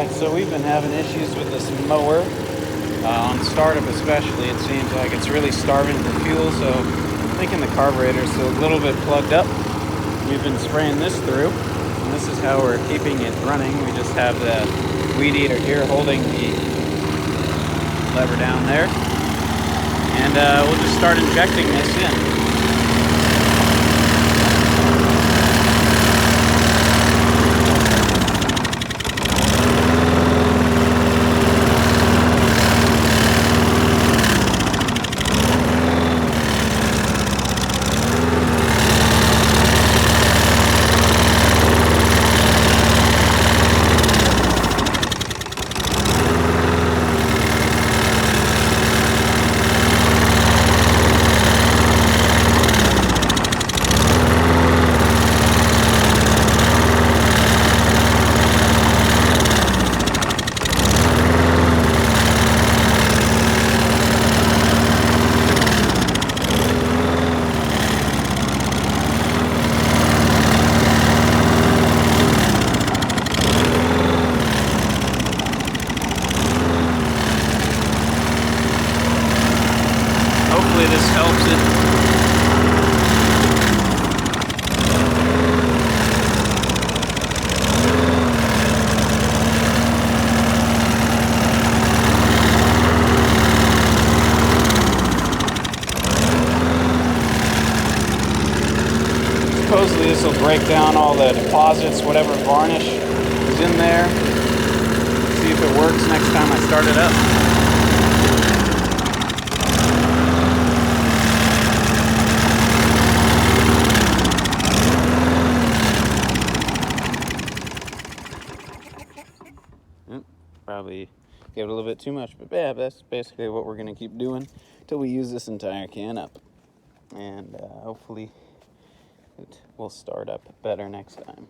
Alright, so we've been having issues with this mower. On startup especially, it seems like it's really starving for fuel, so I'm thinking the carburetor is a little bit plugged up. We've been spraying this through, and this is how we're keeping it running. We just have the weed eater here holding the lever down there, and we'll just start injecting this in. Hopefully this helps it. Supposedly this will break down all the deposits, whatever varnish is in there. See if it works next time I start it up. Probably gave it a little bit too much, but yeah, that's basically what we're going to keep doing until we use this entire can up. And hopefully it will start up better next time.